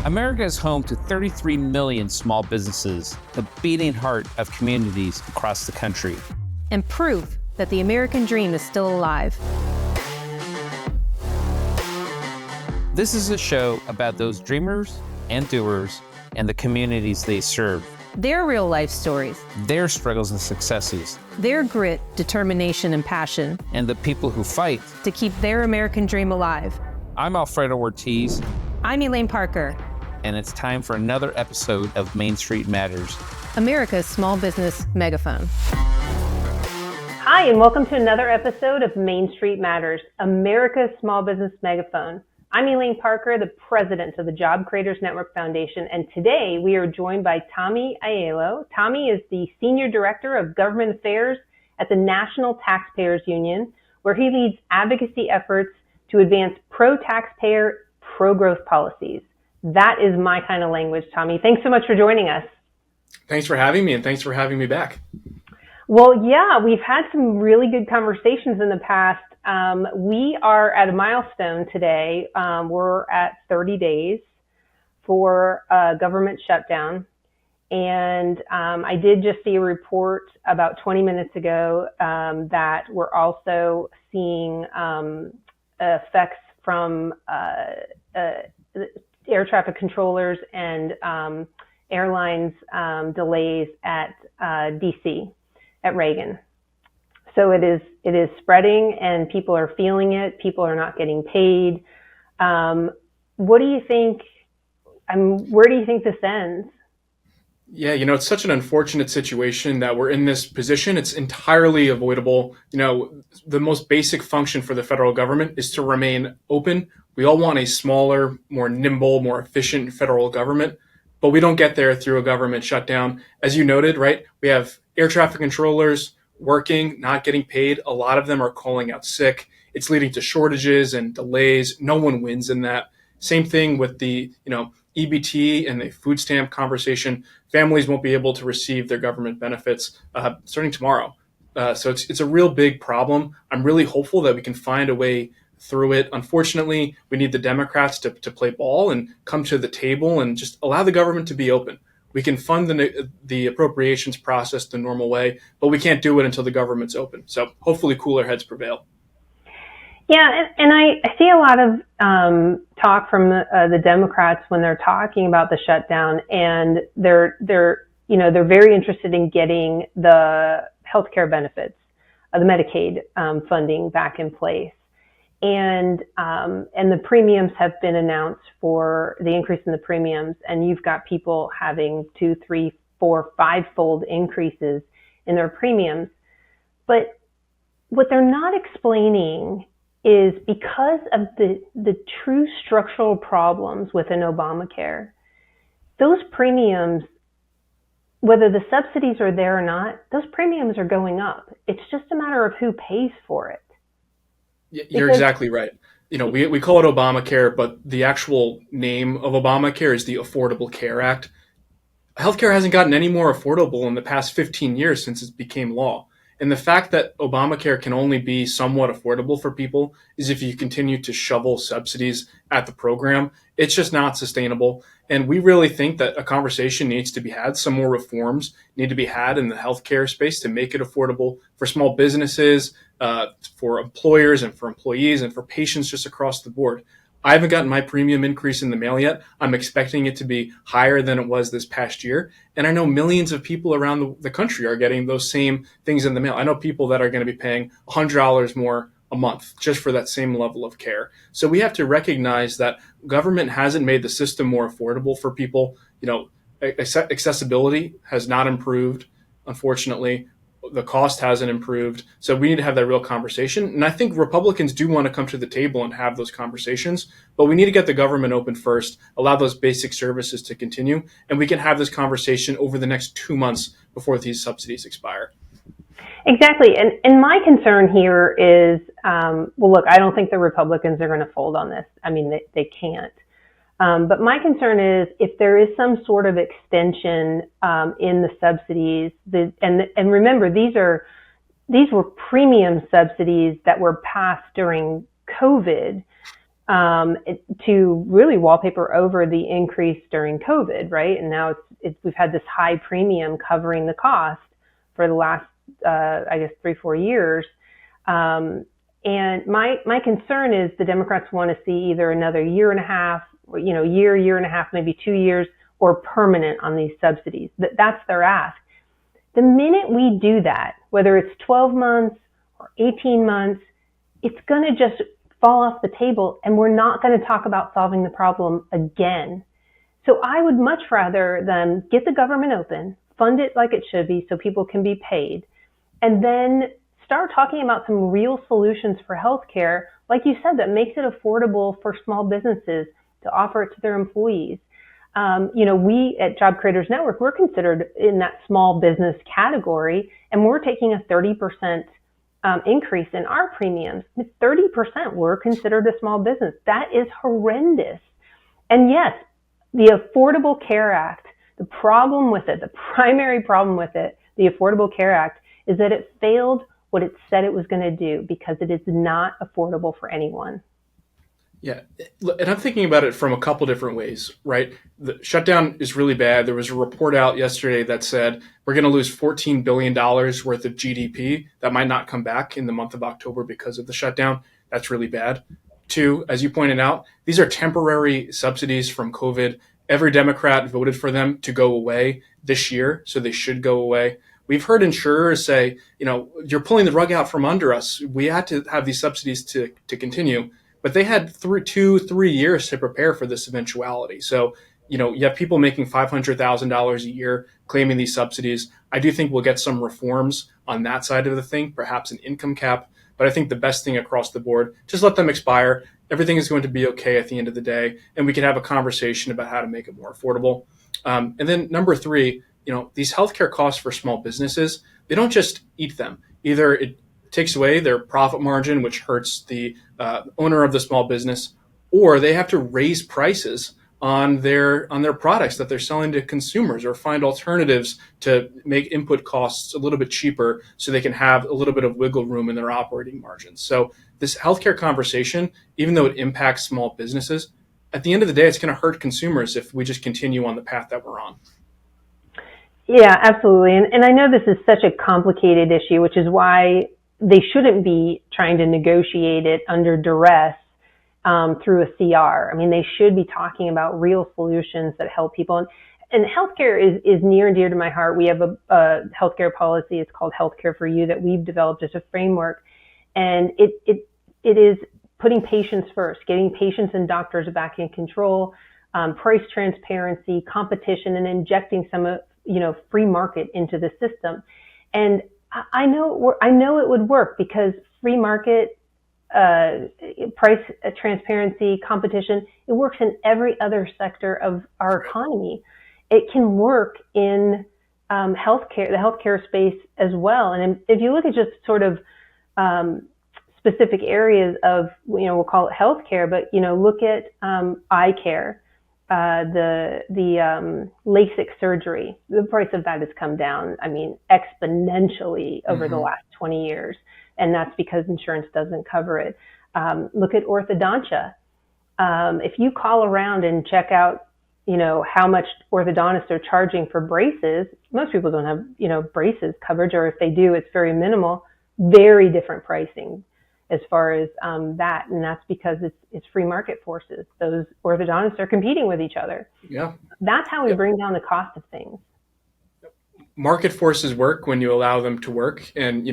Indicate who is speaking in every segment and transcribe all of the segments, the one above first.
Speaker 1: America is home to 33 million small businesses, the beating heart of communities across the country.
Speaker 2: And proof that the American dream is still alive.
Speaker 1: This is a show about those dreamers and doers and the communities they serve.
Speaker 2: Their real life stories.
Speaker 1: Their struggles and successes.
Speaker 2: Their grit, determination, and passion.
Speaker 1: And the people who fight
Speaker 2: to keep their American dream alive.
Speaker 1: I'm Alfredo Ortiz.
Speaker 2: I'm Elaine Parker.
Speaker 1: And it's time for another episode of Main Street Matters,
Speaker 2: America's small business megaphone.
Speaker 3: Hi, and welcome to another episode of Main Street Matters, America's small business megaphone. I'm Elaine Parker, the president of the Job Creators Network Foundation, and today we are joined by Tommy Aiello. Tommy is the Senior Director of Government Affairs at the National Taxpayers Union, where he leads advocacy efforts to advance pro-taxpayer, pro-growth policies. That is my kind of language, Tommy. Thanks so much for joining us.
Speaker 4: Thanks for having me, and thanks for having me back.
Speaker 3: Well, yeah, we've had some really good conversations in the past. We are at a milestone today. We're at 30 days for government shutdown. And I did just see a report about 20 minutes ago that we're also seeing effects from air traffic controllers and airlines delays at DC, at Reagan. So it is spreading and people are feeling it. People are not getting paid. What do you think? Where do you think this ends?
Speaker 4: Yeah, it's such an unfortunate situation that we're in this position. It's entirely avoidable. The most basic function for the federal government is to remain open. We all want a smaller, more nimble, more efficient federal government, but we don't get there through a government shutdown. As you noted, right, we have air traffic controllers working, not getting paid. A lot of them are calling out sick. It's leading to shortages and delays. No one wins in that. Same thing with the, EBT and the food stamp conversation. Families won't be able to receive their government benefits starting tomorrow. So it's a real big problem. I'm really hopeful that we can find a way through it. Unfortunately, we need the Democrats to play ball and come to the table and just allow the government to be open. We can fund the appropriations process the normal way, but we can't do it until the government's open. So hopefully cooler heads prevail.
Speaker 3: Yeah, and I see a lot of talk from the Democrats when they're talking about the shutdown, and they're very interested in getting the healthcare benefits, the Medicaid funding back in place, and the premiums have been announced for the increase in the premiums, and you've got people having 2, 3, 4, 5-fold increases in their premiums, but what they're not explaining is because of the true structural problems within Obamacare, those premiums, whether the subsidies are there or not, those premiums are going up. It's just a matter of who pays for it.
Speaker 4: You're exactly right. We call it Obamacare, but the actual name of Obamacare is the Affordable Care Act. Healthcare hasn't gotten any more affordable in the past 15 years since it became law. And the fact that Obamacare can only be somewhat affordable for people is if you continue to shovel subsidies at the program. It's just not sustainable. And we really think that a conversation needs to be had. Some more reforms need to be had in the healthcare space to make it affordable for small businesses, for employers and for employees and for patients just across the board. I haven't gotten my premium increase in the mail yet. I'm expecting it to be higher than it was this past year. And I know millions of people around the country are getting those same things in the mail. I know people that are going to be paying $100 more a month just for that same level of care. So we have to recognize that government hasn't made the system more affordable for people. Accessibility has not improved, unfortunately. The cost hasn't improved. So we need to have that real conversation. And I think Republicans do want to come to the table and have those conversations, but we need to get the government open first, allow those basic services to continue, and we can have this conversation over the next 2 months before these subsidies expire.
Speaker 3: Exactly. And my concern here is, look, I don't think the Republicans are going to fold on this. I mean, they can't. But my concern is if there is some sort of extension in the subsidies, and remember, these were premium subsidies that were passed during COVID. to really wallpaper over the increase during COVID, right? And now we've had this high premium covering the cost for the last, 3-4 years. And my concern is the Democrats want to see either another year and a half, year and a half, maybe 2 years, or permanent on these subsidies. That's their ask. The minute we do that, whether it's 12 months or 18 months, it's going to just fall off the table, and we're not going to talk about solving the problem again. So I would much rather them get the government open, fund it like it should be so people can be paid, and then start talking about some real solutions for healthcare, like you said, that makes it affordable for small businesses to offer it to their employees. We at Job Creators Network, we're considered in that small business category, and we're taking a 30% increase in our premiums. 30%, we're considered a small business. That is horrendous. And yes, the Affordable Care Act, the primary problem with it, the Affordable Care Act, is that it failed what it said it was going to do because it is not affordable for anyone.
Speaker 4: Yeah, and I'm thinking about it from a couple different ways, right? The shutdown is really bad. There was a report out yesterday that said we're going to lose $14 billion worth of GDP that might not come back in the month of October because of the shutdown. That's really bad. Two, as you pointed out, these are temporary subsidies from COVID. Every Democrat voted for them to go away this year, so they should go away. We've heard insurers say, you're pulling the rug out from under us. We had to have these subsidies to continue. But they had 3 years to prepare for this eventuality. So, you have people making $500,000 a year claiming these subsidies. I do think we'll get some reforms on that side of the thing, perhaps an income cap. But I think the best thing across the board, just let them expire. Everything is going to be okay at the end of the day. And we can have a conversation about how to make it more affordable. And then number three, these healthcare costs for small businesses, they don't just eat them. Either it takes away their profit margin, which hurts the owner of the small business, or they have to raise prices on their products that they're selling to consumers, or find alternatives to make input costs a little bit cheaper so they can have a little bit of wiggle room in their operating margins. So this healthcare conversation, even though it impacts small businesses, at the end of the day, it's going to hurt consumers if we just continue on the path that we're on.
Speaker 3: Yeah, absolutely. And I know this is such a complicated issue, which is why they shouldn't be trying to negotiate it under duress through a CR. I mean, they should be talking about real solutions that help people. And healthcare is near and dear to my heart. We have a healthcare policy. It's called Healthcare for You that we've developed as a framework. And it is putting patients first, getting patients and doctors back in control, price transparency, competition, and injecting some free market into the system. And I know it would work because free market, price transparency, competition, it works in every other sector of our economy. It can work in healthcare, the healthcare space as well. And if you look at just sort of specific areas of, we'll call it healthcare, but look at eye care. The LASIK surgery, the price of that has come down, exponentially over the last 20 years. And that's because insurance doesn't cover it. Look at orthodontia. If you call around and check out, how much orthodontists are charging for braces, most people don't have, braces coverage, or if they do, it's very minimal, very different pricing as far as that. And that's because it's free market forces. Those orthodontists are competing with each other.
Speaker 4: Yeah.
Speaker 3: That's how we bring down the cost of things.
Speaker 4: Market forces work when you allow them to work. And,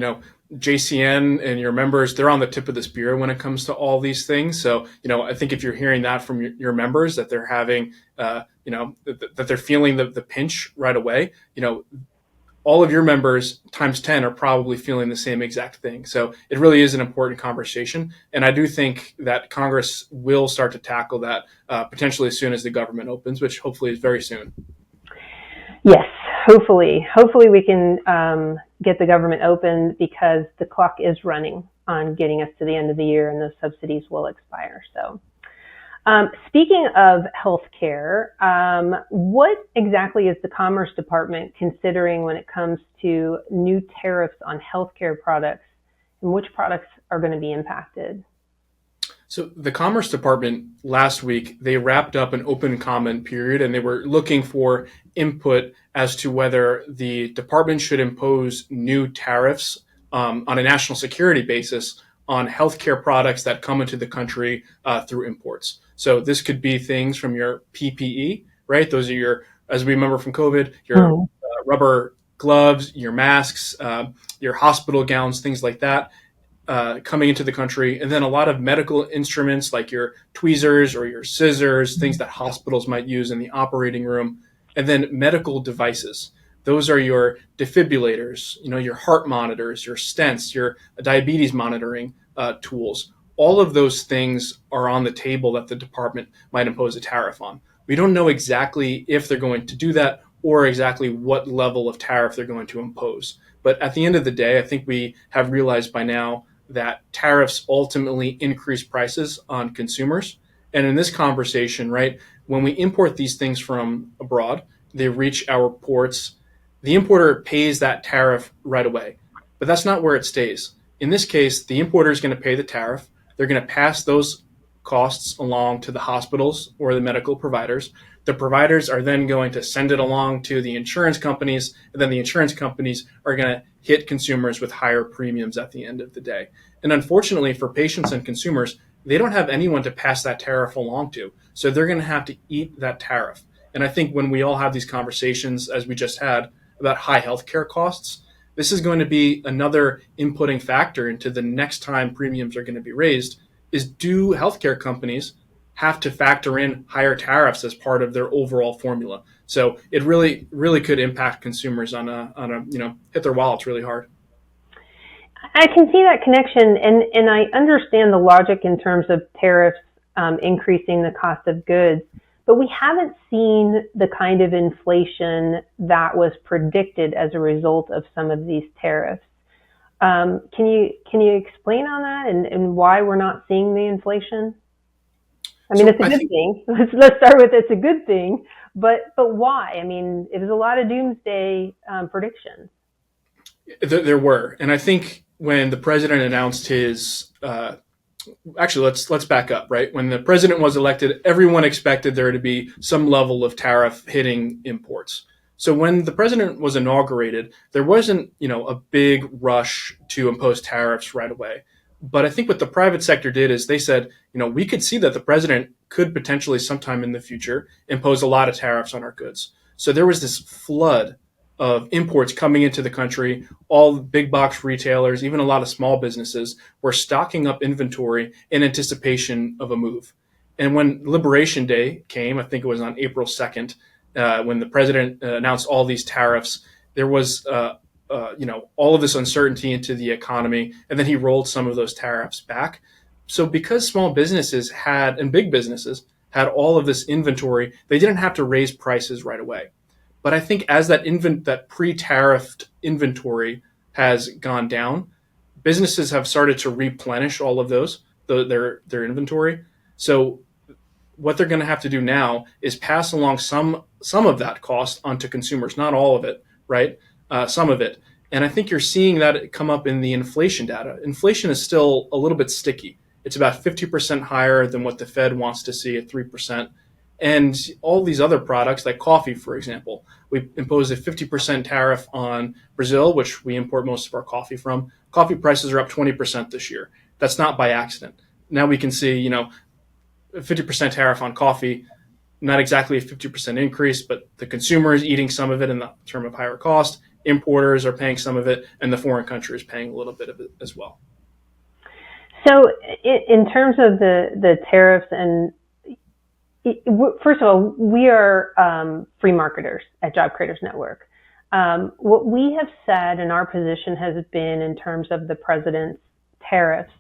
Speaker 4: JCN and your members, they're on the tip of the spear when it comes to all these things. So, I think if you're hearing that from your members, that they're having, that they're feeling the pinch right away, all of your members times 10 are probably feeling the same exact thing. So it really is an important conversation. And I do think that Congress will start to tackle that potentially as soon as the government opens, which hopefully is very soon.
Speaker 3: Yes, hopefully. Hopefully we can get the government open because the clock is running on getting us to the end of the year and those subsidies will expire. So speaking of healthcare, what exactly is the Commerce Department considering when it comes to new tariffs on healthcare products, and which products are going to be impacted?
Speaker 4: So the Commerce Department last week, they wrapped up an open comment period and they were looking for input as to whether the department should impose new tariffs on a national security basis on healthcare products that come into the country through imports. So this could be things from your PPE, right? Those are your, as we remember from COVID, your rubber gloves, your masks, your hospital gowns, things like that coming into the country, and then a lot of medical instruments like your tweezers or your scissors, things that hospitals might use in the operating room, and then medical devices. Those are your defibrillators, your heart monitors, your stents, your diabetes monitoring tools. All of those things are on the table that the department might impose a tariff on. We don't know exactly if they're going to do that or exactly what level of tariff they're going to impose. But at the end of the day, I think we have realized by now that tariffs ultimately increase prices on consumers. And in this conversation, right, when we import these things from abroad, they reach our ports, the importer pays that tariff right away. But that's not where it stays. In this case, the importer is going to pay the tariff. They're going to pass those costs along to the hospitals or the medical providers. The providers are then going to send it along to the insurance companies, and then the insurance companies are going to hit consumers with higher premiums at the end of the day. And unfortunately for patients and consumers, they don't have anyone to pass that tariff along to. So they're going to have to eat that tariff. And I think when we all have these conversations, as we just had, about high healthcare costs, this is going to be another inputting factor into the next time premiums are going to be raised, is do healthcare companies have to factor in higher tariffs as part of their overall formula? So it really, really could impact consumers on a hit their wallets really hard.
Speaker 3: I can see that connection, and I understand the logic in terms of tariffs increasing the cost of goods, but we haven't seen the kind of inflation that was predicted as a result of some of these tariffs. Can you explain on that and why we're not seeing the inflation? I mean, it's a good thing. Let's start with it's a good thing, but why? I mean, it was a lot of doomsday predictions.
Speaker 4: There were, and I think when the president announced his, actually, let's back up, right? When the president was elected, everyone expected there to be some level of tariff hitting imports. So when the president was inaugurated, there wasn't, a big rush to impose tariffs right away. But I think what the private sector did is they said, we could see that the president could potentially sometime in the future impose a lot of tariffs on our goods. So there was this flood of imports coming into the country. All big box retailers, even a lot of small businesses, were stocking up inventory in anticipation of a move. And when Liberation Day came, I think it was on April 2nd, when the president announced all these tariffs, there was all of this uncertainty into the economy, and then he rolled some of those tariffs back. So because small businesses and big businesses had all of this inventory, they didn't have to raise prices right away. But I think as that pre-tariffed inventory has gone down, businesses have started to replenish all of their inventory. So what they're going to have to do now is pass along some of that cost onto consumers, not all of it, right? Some of it. And I think you're seeing that come up in the inflation data. Inflation is still a little bit sticky. It's about 50% higher than what the Fed wants to see at 3%. And all these other products, like coffee, for example, we imposed a 50% tariff on Brazil, which we import most of our coffee from. Coffee prices are up 20% this year. That's not by accident. Now we can see, a 50% tariff on coffee, not exactly a 50% increase, but the consumer is eating some of it in the term of higher cost. Importers are paying some of it, and the foreign country is paying a little bit of it as well.
Speaker 3: So in terms of the tariffs, and first of all, we are free marketers at Job Creators Network. What we have said, and our position has been in terms of the president's tariffs,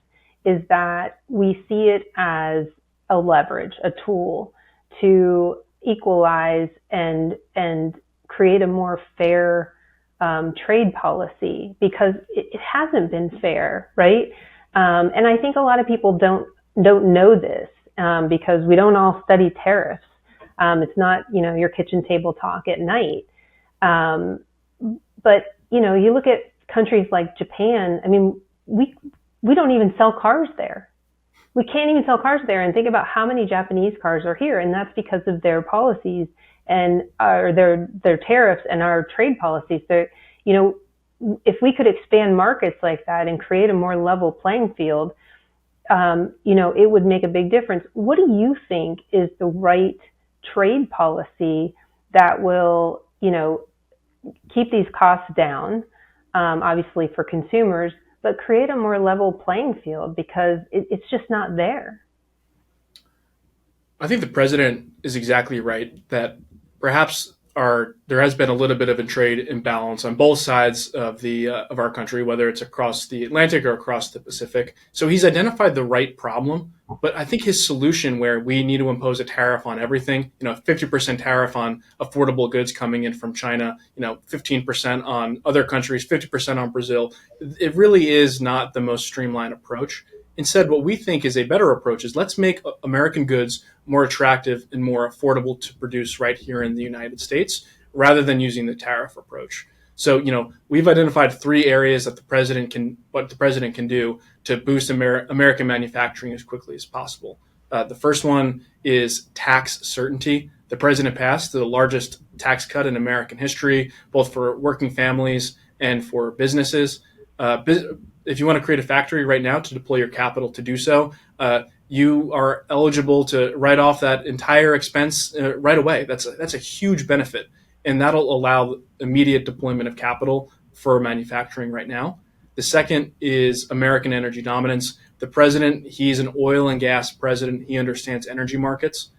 Speaker 3: is that we see it as a leverage, a tool to equalize and create a more fair trade policy, because it hasn't been fair, right? And I think a lot of people don't know this because we don't all study tariffs. It's not, your kitchen table talk at night. But, you look at countries like Japan. I mean, we don't even sell cars there. we can't even sell cars there. And think about how many Japanese cars are here, and that's because of their policies and their tariffs and our trade policies. So, you know, if we could expand markets like that and create a more level playing field, you know, it would make a big difference. What do you think is the right trade policy that will, you know, keep these costs down, obviously for consumers, but create a more level playing field, because it's just not there?
Speaker 4: I think the president is exactly right that perhaps there has been a little bit of a trade imbalance on both sides of our country, whether it's across the Atlantic or across the Pacific. So he's identified the right problem, but I think his solution, where we need to impose a tariff on everything, you know, 50% tariff on affordable goods coming in from China, you know, 15% on other countries, 50% on Brazil, it really is not the most streamlined approach. Instead, what we think is a better approach is let's make American goods more attractive and more affordable to produce right here in the United States, rather than using the tariff approach. So, you know, we've identified 3 areas that what the president can do to boost American manufacturing as quickly as possible. The first one is tax certainty. The president passed the largest tax cut in American history, both for working families and for businesses. If you want to create a factory right now to deploy your capital to do so, you are eligible to write off that entire expense right away. That's a huge benefit, and that'll allow immediate deployment of capital for manufacturing right now. The second is American energy dominance. The president, he's an oil and gas president. He understands energy markets.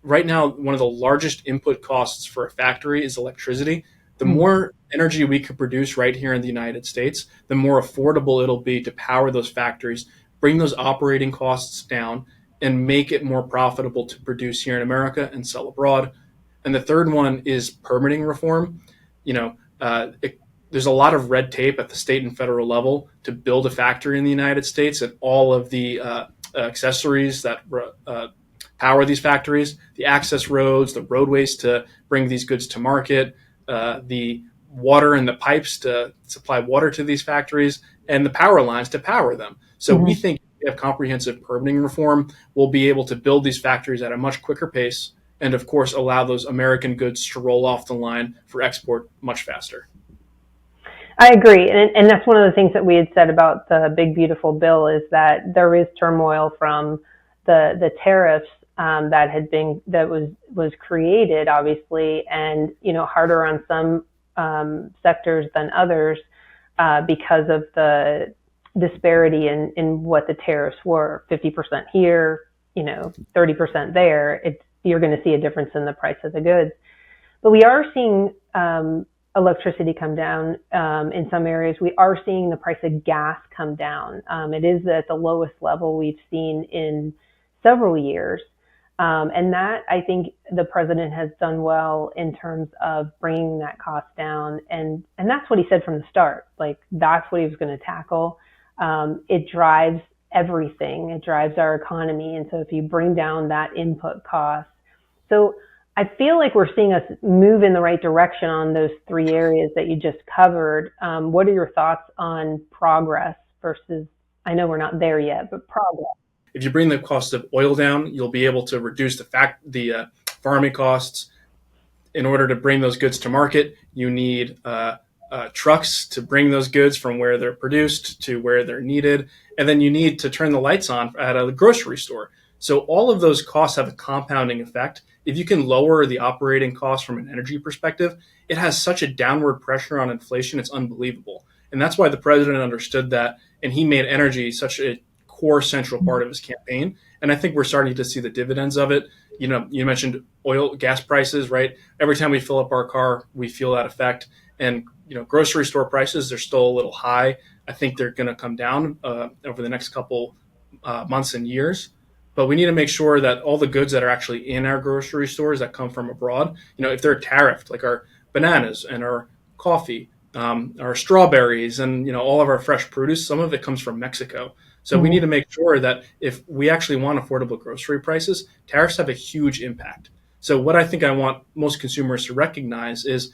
Speaker 4: Right now, one of the largest input costs for a factory is electricity. The more energy we could produce right here in the United States, the more affordable it'll be to power those factories, bring those operating costs down, and make it more profitable to produce here in America and sell abroad. And the third one is permitting reform. You know, there's a lot of red tape at the state and federal level to build a factory in the United States, and all of the accessories that power these factories, the access roads, the roadways to bring these goods to market, the water and the pipes to supply water to these factories, and the power lines to power them. So we think if we have comprehensive permitting reform, we'll be able to build these factories at a much quicker pace, and of course allow those American goods to roll off the line for export much faster.
Speaker 3: I agree, and that's one of the things that we had said about the big beautiful bill, is that there is turmoil from the tariffs that was created, obviously, and, you know, harder on some sectors than others because of the disparity in what the tariffs were. 50% here, you know, 30% there. You're going to see a difference in the price of the goods. But we are seeing electricity come down in some areas. We are seeing the price of gas come down. It is at the lowest level we've seen in several years. And that, I think the president has done well in terms of bringing that cost down. And that's what he said from the start. Like, that's what he was going to tackle. It drives everything. It drives our economy. And so if you bring down that input cost, so I feel like we're seeing us move in the right direction on those 3 areas that you just covered. What are your thoughts on progress versus, I know we're not there yet, but progress?
Speaker 4: If you bring the cost of oil down, you'll be able to reduce the farming costs. In order to bring those goods to market, you need trucks to bring those goods from where they're produced to where they're needed. And then you need to turn the lights on at a grocery store. So all of those costs have a compounding effect. If you can lower the operating costs from an energy perspective, it has such a downward pressure on inflation, it's unbelievable. And that's why the president understood that, and he made energy such a core central part of his campaign. And I think we're starting to see the dividends of it. You know, you mentioned gas prices, right? Every time we fill up our car, we feel that effect. And, you know, grocery store prices, they're still a little high. I think they're going to come down over the next couple months and years. But we need to make sure that all the goods that are actually in our grocery stores that come from abroad, you know, if they're tariffed, like our bananas and our coffee, our strawberries, and, you know, all of our fresh produce, some of it comes from Mexico. So we need to make sure that if we actually want affordable grocery prices, tariffs have a huge impact. So what I think I want most consumers to recognize is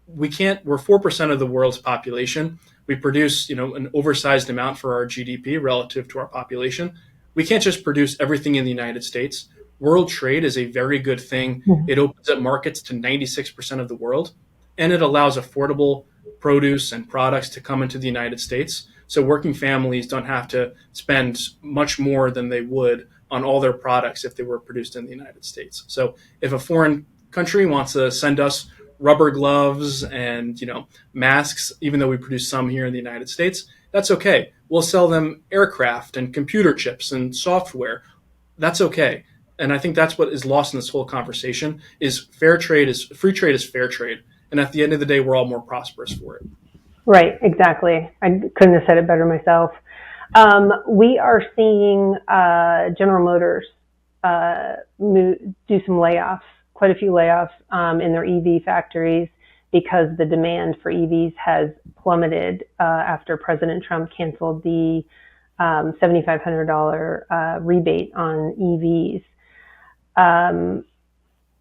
Speaker 4: we're 4% of the world's population. We produce, an oversized amount for our GDP relative to our population. We can't just produce everything in the United States. World trade is a very good thing. It opens up markets to 96% of the world, and it allows affordable produce and products to come into the United States. So working families don't have to spend much more than they would on all their products if they were produced in the United States. So if a foreign country wants to send us rubber gloves and masks, even though we produce some here in the United States, that's okay. We'll sell them aircraft and computer chips and software. That's okay. And I think that's what is lost in this whole conversation is free trade is fair trade. And at the end of the day, we're all more prosperous for it.
Speaker 3: Right, exactly. I couldn't have said it better myself. We are seeing General Motors do some layoffs, quite a few layoffs in their EV factories because the demand for EVs has plummeted after President Trump canceled the $7,500 rebate on EVs.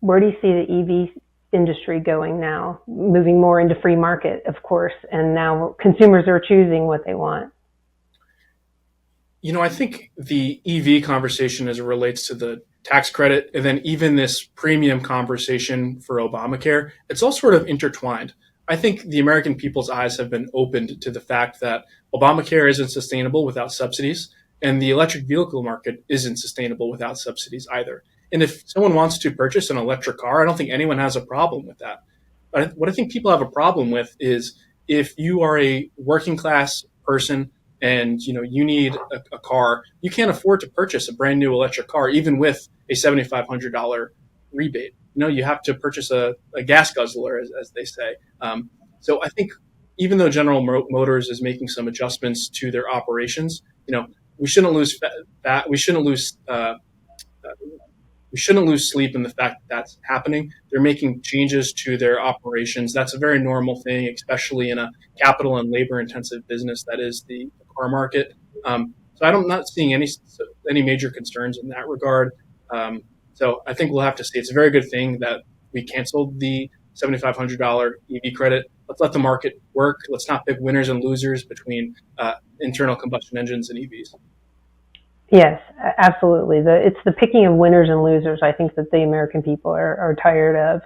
Speaker 3: Where do you see the EV industry going now? Moving more into free market, of course, and now consumers are choosing what they want.
Speaker 4: I think the EV conversation as it relates to the tax credit and then even this premium conversation for Obamacare, it's all sort of intertwined. I think the American people's eyes have been opened to the fact that Obamacare isn't sustainable without subsidies, and the electric vehicle market isn't sustainable without subsidies either. And if someone wants to purchase an electric car, I don't think anyone has a problem with that. But what I think people have a problem with is if you are a working class person and you need a car, you can't afford to purchase a brand new electric car, even with a $7,500 rebate. You have to purchase a gas guzzler, as they say. So I think even though General Motors is making some adjustments to their operations, we shouldn't lose that. We shouldn't lose sleep in the fact that that's happening. They're making changes to their operations. That's a very normal thing, especially in a capital and labor intensive business that is the car market. So I'm not seeing any major concerns in that regard. So I think we'll have to see. It's a very good thing that we canceled the $7,500 EV credit. Let's let the market work. Let's not pick winners and losers between internal combustion engines and EVs.
Speaker 3: Yes, absolutely. It's the picking of winners and losers, I think, that the American people are tired of,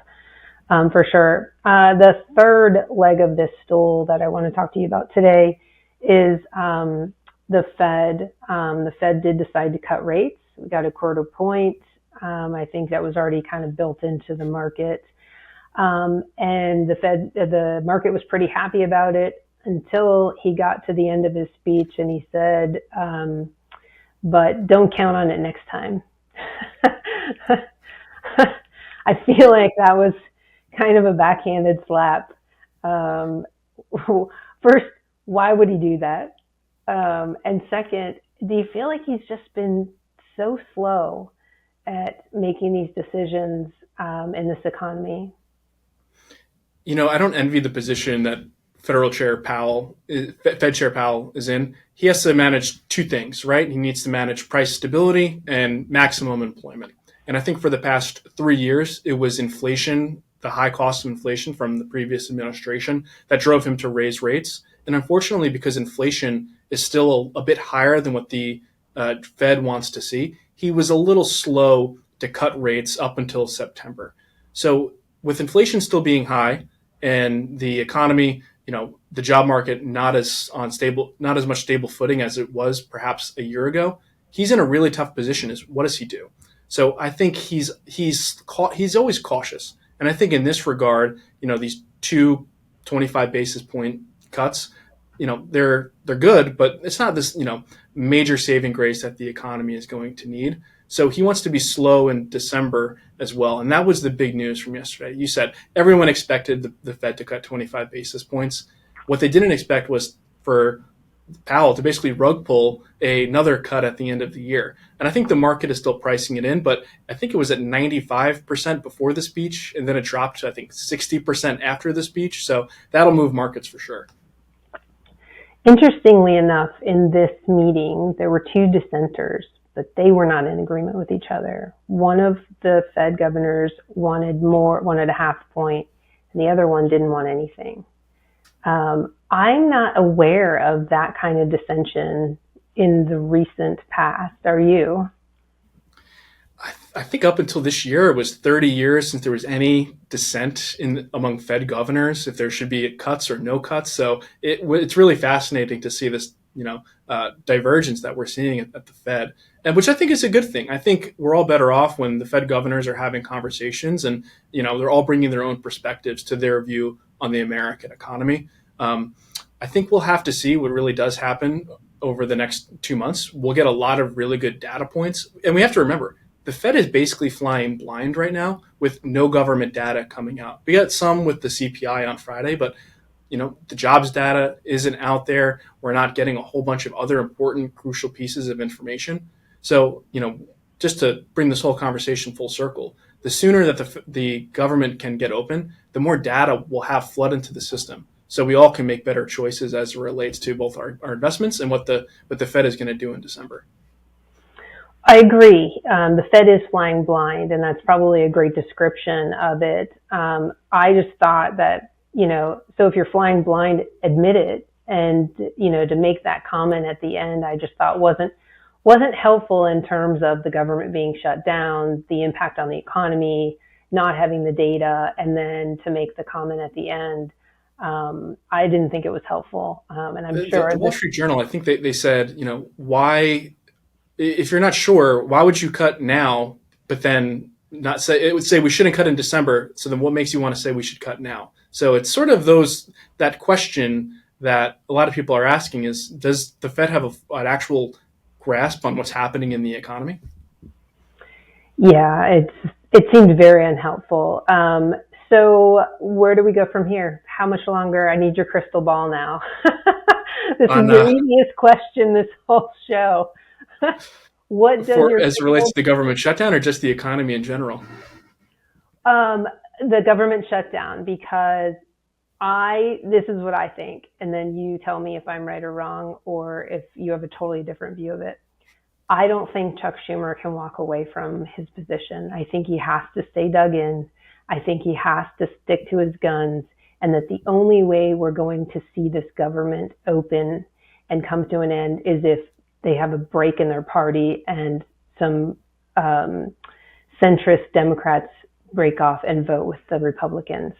Speaker 3: for sure. The third leg of this stool that I want to talk to you about today is the Fed. The Fed did decide to cut rates. We got a quarter point. I think that was already kind of built into the market. And the market was pretty happy about it until he got to the end of his speech and he said, but don't count on it next time. I feel like that was kind of a backhanded slap. First, why would he do that? And second, do you feel like he's just been so slow at making these decisions in this economy?
Speaker 4: I don't envy the position that Fed Chair Powell is in. He has to manage two things, right? He needs to manage price stability and maximum employment. And I think for the past 3 years, it was inflation, the high cost of inflation from the previous administration that drove him to raise rates. And unfortunately, because inflation is still a bit higher than what the Fed wants to see, he was a little slow to cut rates up until September. So with inflation still being high and the economy, the job market not as much stable footing as it was perhaps a year ago, he's in a really tough position. What does he do? So I think he's always cautious. And I think in this regard, these 25 basis point cuts, they're good, but it's not this, major saving grace that the economy is going to need. So he wants to be slow in December as well. And that was the big news from yesterday. You said everyone expected the Fed to cut 25 basis points. What they didn't expect was for Powell to basically rug pull another cut at the end of the year. And I think the market is still pricing it in, but I think it was at 95% before the speech, and then it dropped to, I think, 60% after the speech. So that'll move markets for sure.
Speaker 3: Interestingly enough, in this meeting, there were two dissenters, but they were not in agreement with each other. One of the Fed governors wanted a half point. and the other one didn't want anything. I'm not aware of that kind of dissension in the recent past. Are you?
Speaker 4: I think up until this year, it was 30 years since there was any dissent among Fed governors if there should be cuts or no cuts. So it's really fascinating to see this, divergence that we're seeing at the Fed, and which I think is a good thing. I think we're all better off when the Fed governors are having conversations and, they're all bringing their own perspectives to their view on the American economy. I think we'll have to see what really does happen over the next 2 months. We'll get a lot of really good data points. And we have to remember, the Fed is basically flying blind right now with no government data coming out. We got some with the CPI on Friday, but the jobs data isn't out there. We're not getting a whole bunch of other important, crucial pieces of information. So, just to bring this whole conversation full circle, the sooner that the government can get open, the more data we'll have flood into the system. So we all can make better choices as it relates to both our investments and what the Fed is going to do in December.
Speaker 3: I agree. The Fed is flying blind, and that's probably a great description of it. I just thought that, so if you're flying blind, admit it. And, to make that comment at the end, I just thought wasn't helpful in terms of the government being shut down, the impact on the economy, not having the data, and then to make the comment at the end. I didn't think it was helpful. And I'm sure
Speaker 4: the Wall Street Journal, I think they said, why, if you're not sure, why would you cut now, but then not say, it would say we shouldn't cut in December. So then what makes you want to say we should cut now? So it's sort of that question that a lot of people are asking is, does the Fed have an actual grasp on what's happening in the economy?
Speaker 3: Yeah, it seemed very unhelpful. So where do we go from here? How much longer? I need your crystal ball now. This is the easiest question this whole show. What does
Speaker 4: as it relates to the government shutdown or just the economy in general?
Speaker 3: The government shutdown, because this is what I think, and then you tell me if I'm right or wrong, or if you have a totally different view of it. I don't think Chuck Schumer can walk away from his position. I think he has to stay dug in. I think he has to stick to his guns, and that the only way we're going to see this government open and come to an end is if they have a break in their party and some centrist Democrats break off and vote with the Republicans.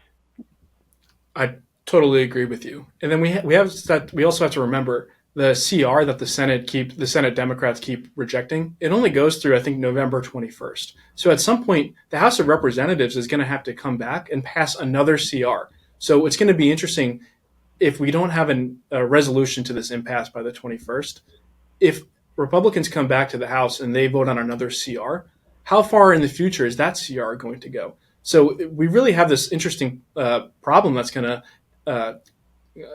Speaker 4: I totally agree with you. And then we also have to remember the CR that the Senate Democrats keep rejecting. It only goes through, I think, November 21st. So at some point, the House of Representatives is going to have to come back and pass another CR. So it's going to be interesting if we don't have a resolution to this impasse by the 21st. If Republicans come back to the House and they vote on another CR, how far in the future is that CR going to go? So we really have this interesting problem that's going to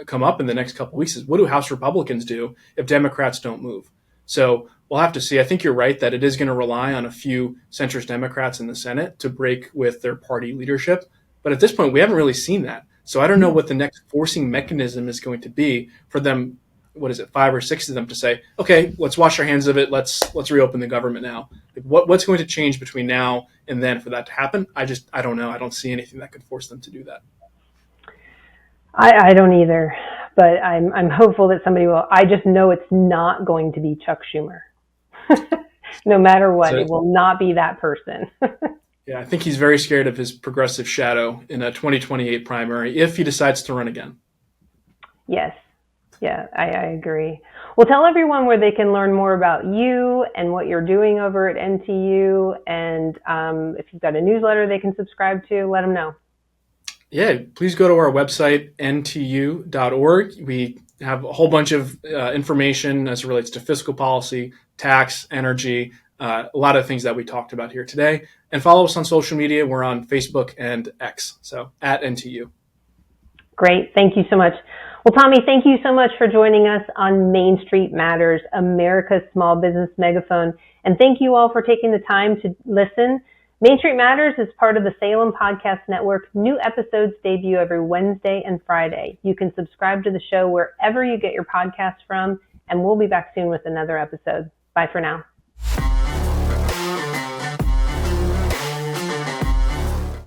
Speaker 4: come up in the next couple of weeks is, what do House Republicans do if Democrats don't move? So we'll have to see. I think you're right that it is going to rely on a few centrist Democrats in the Senate to break with their party leadership. But at this point, we haven't really seen that. So I don't know what the next forcing mechanism is going to be for them. What is it, 5 or 6 of them to say, okay, let's wash our hands of it. Let's reopen the government now. Like, what's going to change between now and then for that to happen? I don't know. I don't see anything that could force them to do that.
Speaker 3: I don't either, but I'm hopeful that somebody will. I just know it's not going to be Chuck Schumer. No matter what, it will not be that person.
Speaker 4: Yeah, I think he's very scared of his progressive shadow in a 2028 primary if he decides to run again.
Speaker 3: Yes. Yeah, I agree. Well, tell everyone where they can learn more about you and what you're doing over at NTU. And if you've got a newsletter they can subscribe to, let them know.
Speaker 4: Yeah, please go to our website, ntu.org. We have a whole bunch of information as it relates to fiscal policy, tax, energy, a lot of things that we talked about here today. And follow us on social media. We're on Facebook and X, so at NTU.
Speaker 3: Great. Thank you so much. Well, Tommy, thank you so much for joining us on Main Street Matters, America's small business megaphone. And thank you all for taking the time to listen. Main Street Matters is part of the Salem Podcast Network. New episodes debut every Wednesday and Friday. You can subscribe to the show wherever you get your podcasts from, and we'll be back soon with another episode. Bye for now.